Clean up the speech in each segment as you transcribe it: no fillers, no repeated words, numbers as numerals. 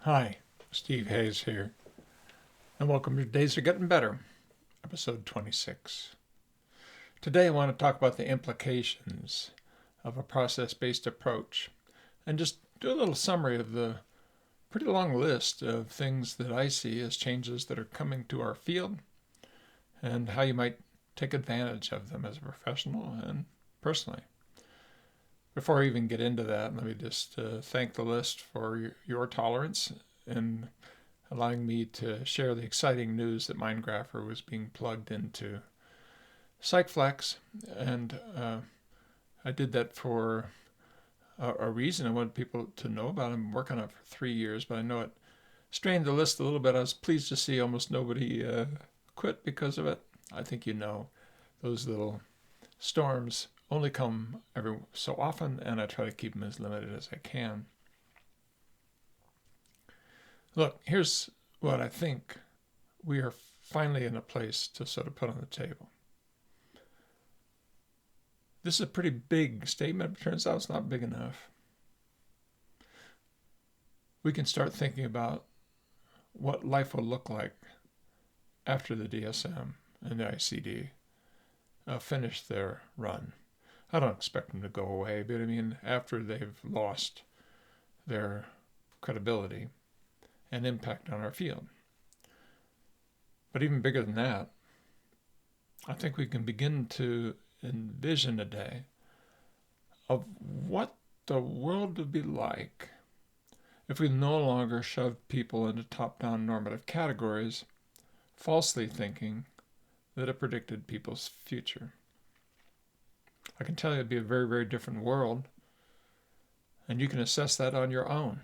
Hi, Steve Hayes here, and welcome to Days Are Getting Better, episode 26. Today I want to talk about the implications of a process-based approach and just do a little summary of the pretty long list of things that I see as changes that are coming to our field and how you might take advantage of them as a professional and personally. Before I even get into that, let me just thank the list for your tolerance in allowing me to share the exciting news that MindGrapher was being plugged into PsychFlex. And I did that for a reason. I wanted people to know about it. I've been working on it for 3 years, but I know it strained the list a little bit. I was pleased to see almost nobody quit because of it. I think those little storms only come every so often, and I try to keep them as limited as I can. Look, here's what I think we are finally in a place to sort of put on the table. This is a pretty big statement, but it turns out it's not big enough. We can start thinking about what life will look like after the DSM and the ICD finish their run. I don't expect them to go away, but I mean, after they've lost their credibility and impact on our field. But even bigger than that, I think we can begin to envision a day of what the world would be like if we no longer shoved people into top-down normative categories, falsely thinking that it predicted people's future. I can tell you it'd be a very, very different world, and you can assess that on your own.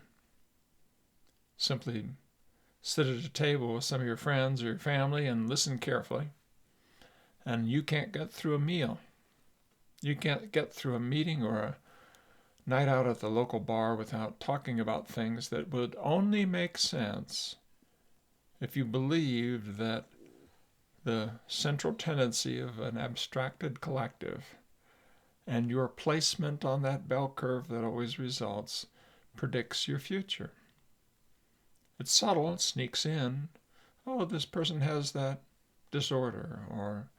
Simply sit at a table with some of your friends or your family and listen carefully, and you can't get through a meal. You can't get through a meeting or a night out at the local bar without talking about things that would only make sense if you believed that the central tendency of an abstracted collective and your placement on that bell curve that always results predicts your future. It's subtle, it sneaks in. Oh, this person has that disorder, or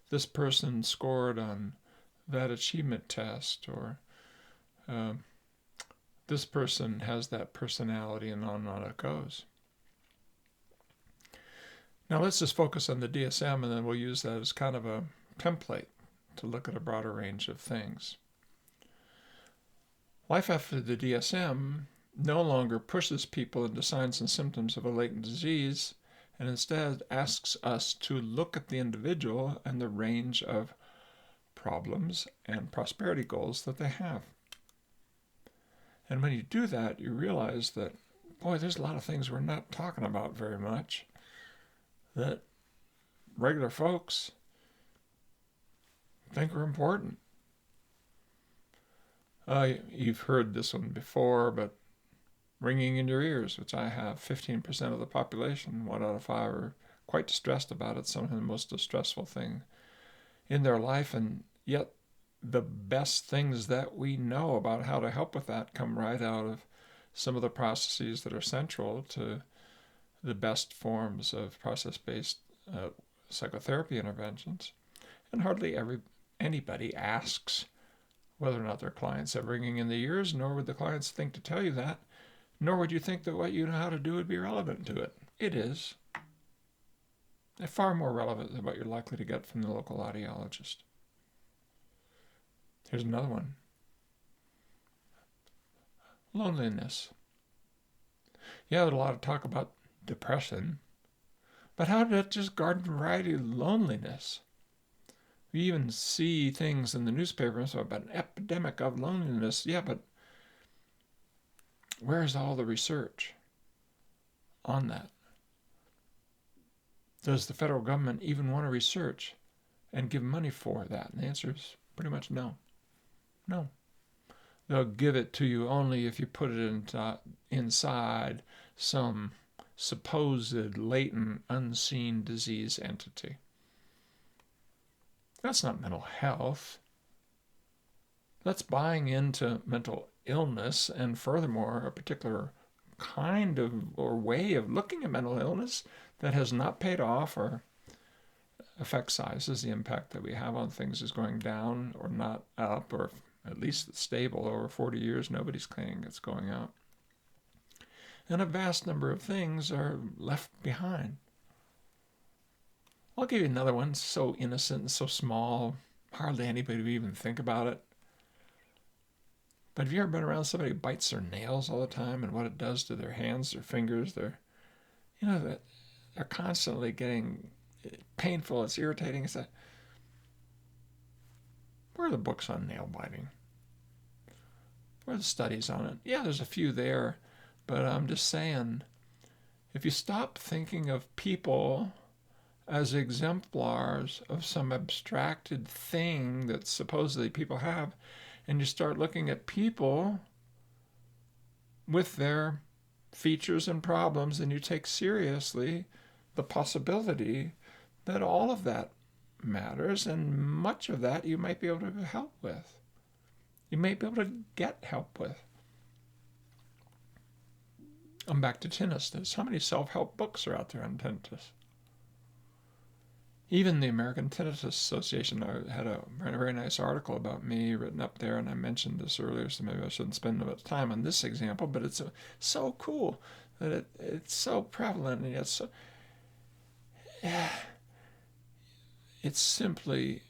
this person scored on that achievement test, or this person has that personality, and on it goes. Now let's just focus on the DSM, and then we'll use that as kind of a template to look at a broader range of things. Life after the DSM no longer pushes people into signs and symptoms of a latent disease, and instead asks us to look at the individual and the range of problems and prosperity goals that they have. And when you do that, you realize that, boy, there's a lot of things we're not talking about very much that regular folks think are important. You've heard this one before, but ringing in your ears, which I have, 15% of the population, 1 out of 5, are quite distressed about it, sometimes the most distressful thing in their life, and yet the best things that we know about how to help with that come right out of some of the processes that are central to the best forms of process-based psychotherapy interventions. And hardly anybody asks whether or not their clients are ringing in the ears, nor would the clients think to tell you that, nor would you think that what you know how to do would be relevant to it. It is. They're far more relevant than what you're likely to get from the local audiologist. Here's another one. Loneliness. Yeah, there's a lot of talk about depression, but how did it just garden variety loneliness? We even see things in the newspapers about an epidemic of loneliness. Yeah, but where's all the research on that? Does the federal government even want to research and give money for that? And the answer is pretty much no. No. They'll give it to you only if you put it inside some supposed latent, unseen disease entity. That's not mental health. That's buying into mental illness, and furthermore, a particular kind of or way of looking at mental illness that has not paid off. Or effect sizes, the impact that we have on things is going down or not up, or at least it's stable. Over 40 years, nobody's claiming it's going up. And a vast number of things are left behind. I'll give you another one, so innocent and so small, hardly anybody would even think about it. But have you ever been around somebody who bites their nails all the time and what it does to their hands, their fingers, they're constantly getting painful, it's irritating. Where are the books on nail biting? Where are the studies on it? Yeah, there's a few there, but I'm just saying, if you stop thinking of people as exemplars of some abstracted thing that supposedly people have, and you start looking at people with their features and problems, and you take seriously the possibility that all of that matters, and much of that you might be able to help with. You might be able to get help with. I'm back to tinnitus. How many self-help books are out there on tinnitus? Even the American Tinnitus Association had a very nice article about me written up there, and I mentioned this earlier, so maybe I shouldn't spend much time on this example, but it's so cool that it's so prevalent, and yet so... It's simply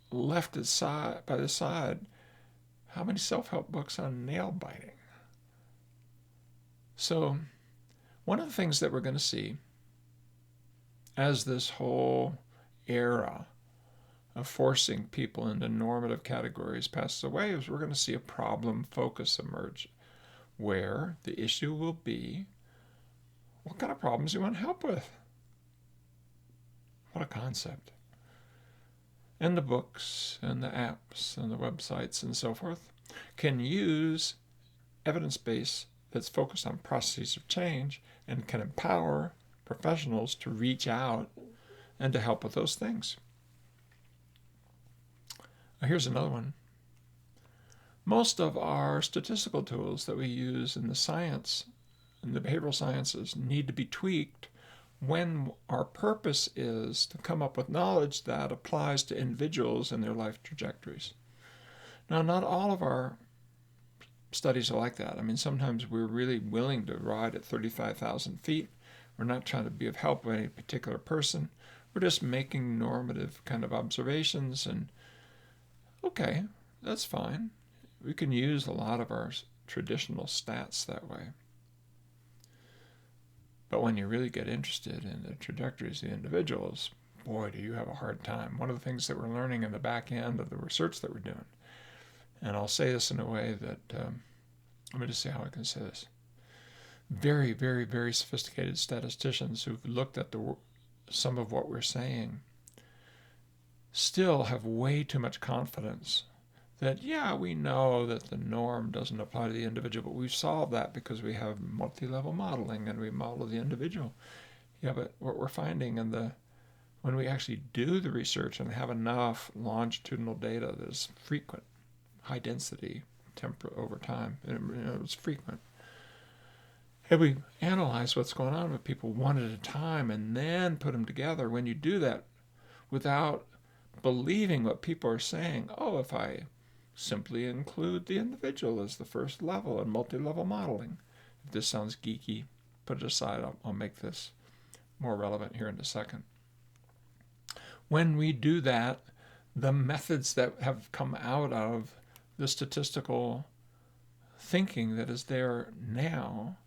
left aside by the side. How many self-help books on nail biting? So one of the things that we're going to see as this whole era of forcing people into normative categories passes away is we're going to see a problem focus emerge, where the issue will be, what kind of problems do you want help with? What a concept. And the books and the apps and the websites and so forth can use evidence base that's focused on processes of change and can empower professionals to reach out and to help with those things. Here's another one. Most of our statistical tools that we use in the science and the behavioral sciences need to be tweaked when our purpose is to come up with knowledge that applies to individuals and their life trajectories. Now, not all of our studies are like that. I mean, sometimes we're really willing to ride at 35,000 feet. We're not trying to be of help with any particular person. We're just making normative kind of observations, and okay, that's fine. We can use a lot of our traditional stats that way. But when you really get interested in the trajectories of the individuals, boy, do you have a hard time. One of the things that we're learning in the back end of the research that we're doing, and I'll say this in a way that, let me just see how I can say this. Very, very, very sophisticated statisticians who've looked at some of what we're saying still have way too much confidence that, yeah, we know that the norm doesn't apply to the individual, but we've solved that because we have multi-level modeling and we model the individual. Yeah, but what we're finding when we actually do the research and have enough longitudinal data that is frequent, high density, over time, it's frequent. If we analyze what's going on with people one at a time and then put them together, when you do that without believing what people are saying, oh, if I simply include the individual as the first level in multi-level modeling. If this sounds geeky, put it aside. I'll make this more relevant here in a second. When we do that, the methods that have come out of the statistical thinking that is there now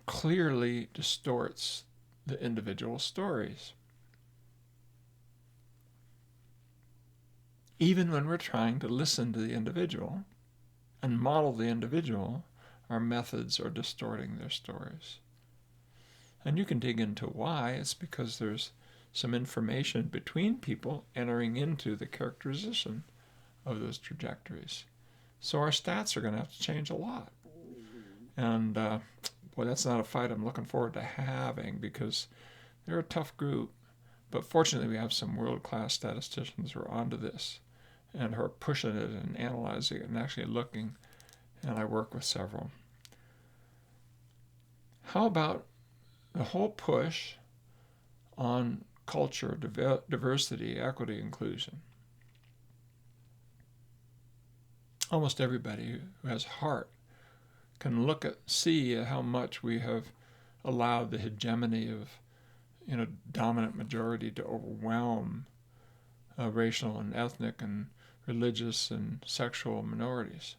clearly distorts the individual stories. Even when we're trying to listen to the individual and model the individual, our methods are distorting their stories. And you can dig into why. It's because there's some information between people entering into the characterization of those trajectories. So our stats are going to have to change a lot. And boy, that's not a fight I'm looking forward to having, because they're a tough group. But fortunately, we have some world-class statisticians who are onto this and who are pushing it and analyzing it and actually looking. And I work with several. How about the whole push on culture, diversity, equity, inclusion? Almost everybody who has heart can see how much we have allowed the hegemony of dominant majority to overwhelm racial and ethnic and religious and sexual minorities.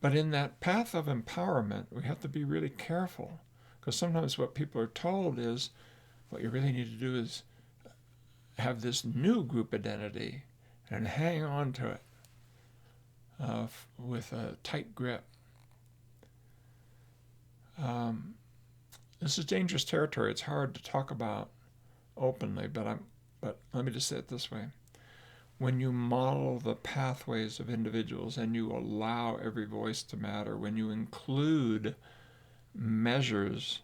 But in that path of empowerment, we have to be really careful, because sometimes what people are told is what you really need to do is have this new group identity and hang on to it with a tight grip. This is dangerous territory. It's hard to talk about openly, but let me just say it this way. When you model the pathways of individuals and you allow every voice to matter, when you include measures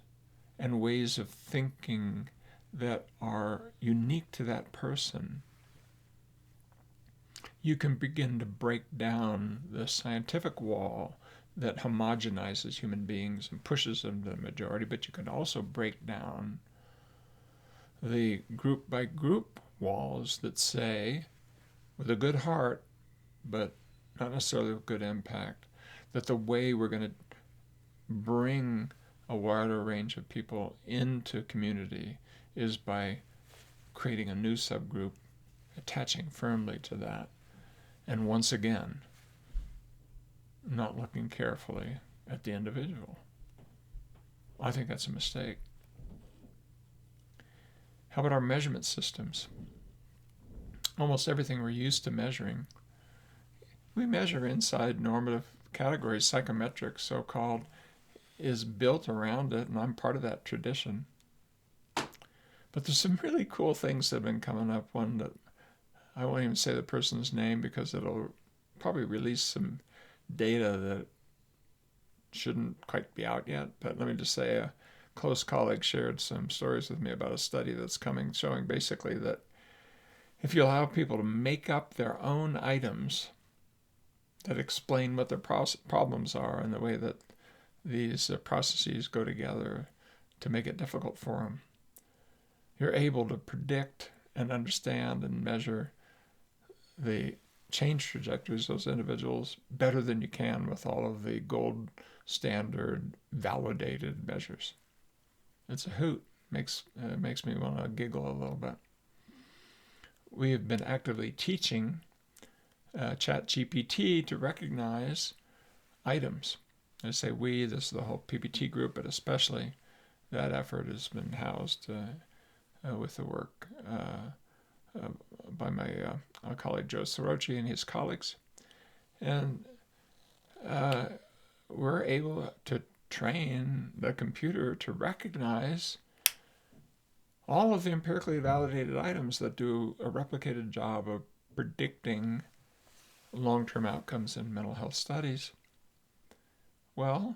and ways of thinking that are unique to that person, you can begin to break down the scientific wall that homogenizes human beings and pushes them to the majority, but you can also break down the group by group walls that say, with a good heart, but not necessarily with good impact, that the way we're going to bring a wider range of people into community is by creating a new subgroup, attaching firmly to that, and once again, not looking carefully at the individual. I think that's a mistake. How about our measurement systems? Almost everything we're used to measuring, we measure inside normative categories. Psychometric, so-called, is built around it, and I'm part of that tradition. But there's some really cool things that have been coming up. One that I won't even say the person's name because it'll probably release some data that shouldn't quite be out yet. But let me just say a close colleague shared some stories with me about a study that's coming showing basically that if you allow people to make up their own items that explain what their problems are and the way that these processes go together to make it difficult for them, you're able to predict and understand and measure the change trajectories of those individuals better than you can with all of the gold standard validated measures. It's a hoot. Makes me want to giggle a little bit. We have been actively teaching ChatGPT to recognize items. I say we, this is the whole PPT group, but especially that effort has been housed with the work by my colleague Joe Sorochi and his colleagues. And we're able to train the computer to recognize all of the empirically validated items that do a replicated job of predicting long-term outcomes in mental health studies. Well,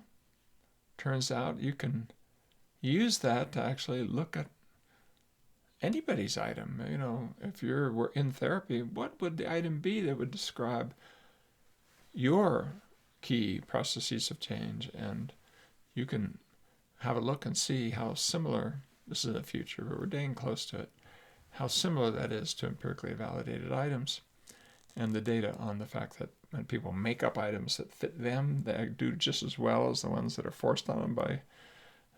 turns out you can use that to actually look at anybody's item. You know, if you're in therapy, what would the item be that would describe your key processes of change? And you can have a look and see how similar, this is in the future, but we're getting close to it, how similar that is to empirically validated items. And the data on the fact that when people make up items that fit them, they do just as well as the ones that are forced on them by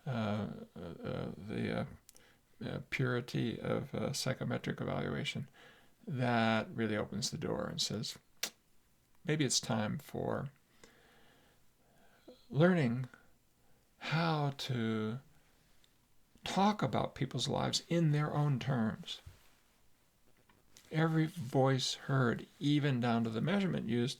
the purity of psychometric evaluation. That really opens the door and says, maybe it's time for learning how to talk about people's lives in their own terms. Every voice heard, even down to the measurement used,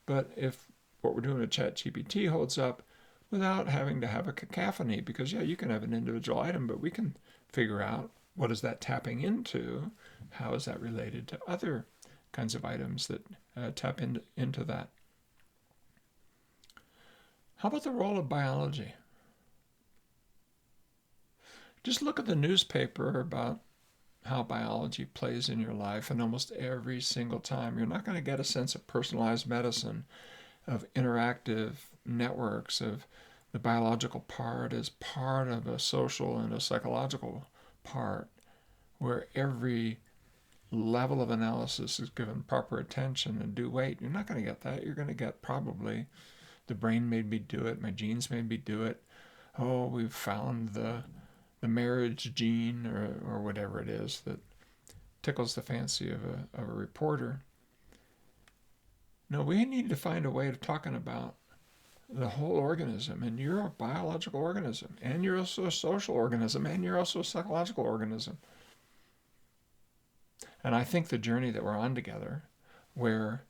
but if what we're doing with ChatGPT holds up without having to have a cacophony, because you can have an individual item, but we can figure out what is that tapping into, how is that related to other kinds of items that tap into that. How about the role of biology? Just look at the newspaper about how biology plays in your life, and almost every single time you're not going to get a sense of personalized medicine, of interactive networks, of the biological part as part of a social and a psychological part, where every level of analysis is given proper attention and due weight. You're not going to get that. You're going to get probably the brain made me do it, my genes made me do it. Oh, we've found the marriage gene or whatever it is that tickles the fancy of a reporter. No, we need to find a way of talking about the whole organism, and you're a biological organism, and you're also a social organism, and you're also a psychological organism. And I think the journey that we're on together, where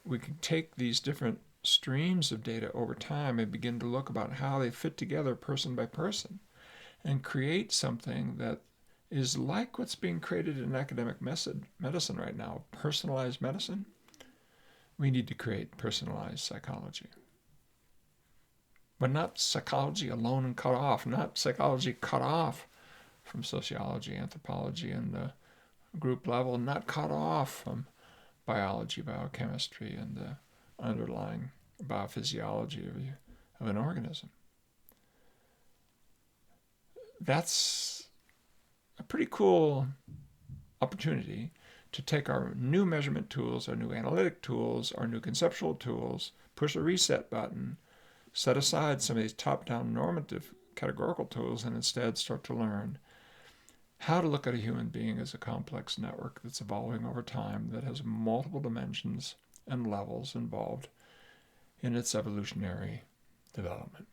we can take these different streams of data over time and begin to look about how they fit together person by person and create something that is like what's being created in academic medicine right now, personalized medicine. We need to create personalized psychology. But not psychology alone and cut off, not psychology cut off from sociology, anthropology, and the group level, not cut off from biology, biochemistry, and the underlying biophysiology of an organism. That's a pretty cool opportunity to take our new measurement tools, our new analytic tools, our new conceptual tools, push a reset button, set aside some of these top-down normative categorical tools, and instead start to learn how to look at a human being as a complex network that's evolving over time, that has multiple dimensions and levels involved in its evolutionary development.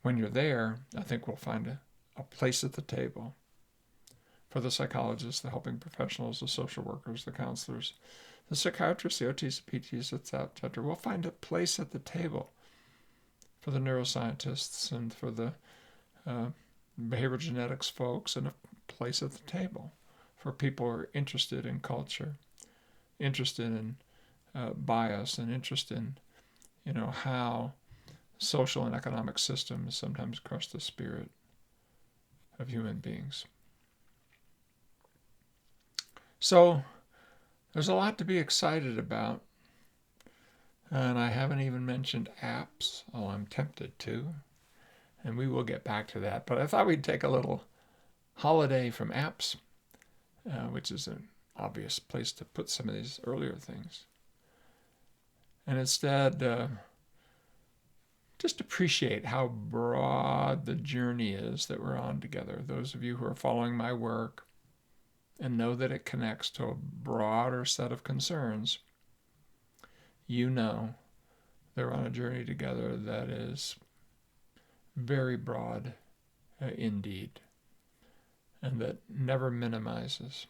When you're there, I think we'll find a place at the table for the psychologists, the helping professionals, the social workers, the counselors, the psychiatrists, the OTs, the PTs, etc. We'll find a place at the table for the neuroscientists and for the behavioral genetics folks, and a place at the table for people who are interested in culture, interested in bias, and interested in how social and economic systems sometimes crush the spirit of human beings. So there's a lot to be excited about, and I haven't even mentioned apps. Oh, I'm tempted to, and we will get back to that. But I thought we'd take a little holiday from apps, which is an obvious place to put some of these earlier things, and instead just appreciate how broad the journey is that we're on together. Those of you who are following my work and know that it connects to a broader set of concerns, you know they're on a journey together that is very broad indeed, and that never minimizes.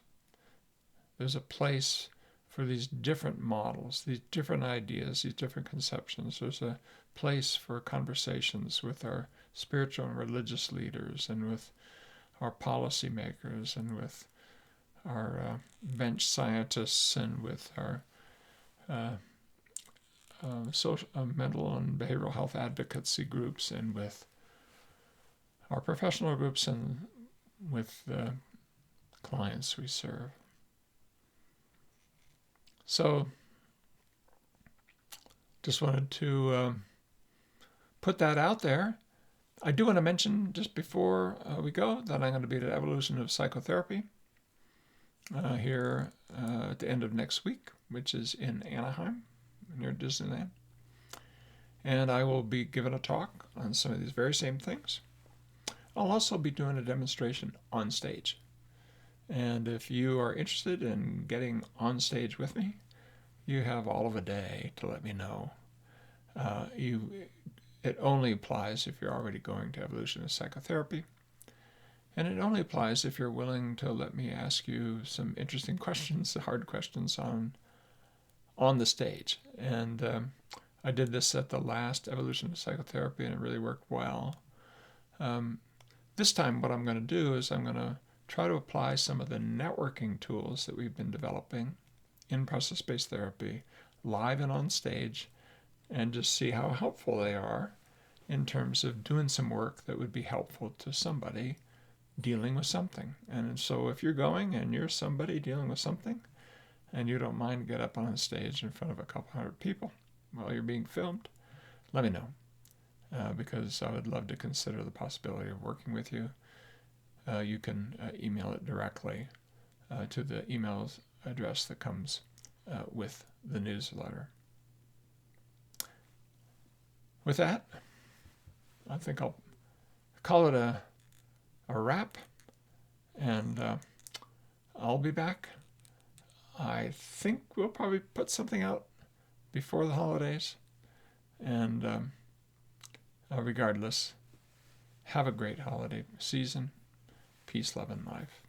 There's a place for these different models, these different ideas, these different conceptions. There's a place for conversations with our spiritual and religious leaders, and with our policymakers, and with our bench scientists, and with our social, mental and behavioral health advocacy groups, and with our professional groups, and with the clients we serve. So just wanted to put that out there. I do want to mention just before we go that I'm going to be at an Evolution of Psychotherapy here at the end of next week, which is in Anaheim, near Disneyland. And I will be giving a talk on some of these very same things. I'll also be doing a demonstration on stage. And if you are interested in getting on stage with me, you have all of a day to let me know. It only applies if you're already going to Evolution of Psychotherapy. And it only applies if you're willing to let me ask you some interesting questions, hard questions on the stage. And I did this at the last Evolution of Psychotherapy, and it really worked well. This time what I'm going to do is I'm going to try to apply some of the networking tools that we've been developing in process-based therapy, live and on stage, and just see how helpful they are in terms of doing some work that would be helpful to somebody dealing with something. And so if you're going and you're somebody dealing with something, and you don't mind get up on a stage in front of a couple hundred people while you're being filmed, let me know, because I would love to consider the possibility of working with you. You can email it directly to the email address that comes with the newsletter. With that, I think I'll call it a wrap, and I'll be back. I think we'll probably put something out before the holidays, and regardless, have a great holiday season. Peace, love, and life.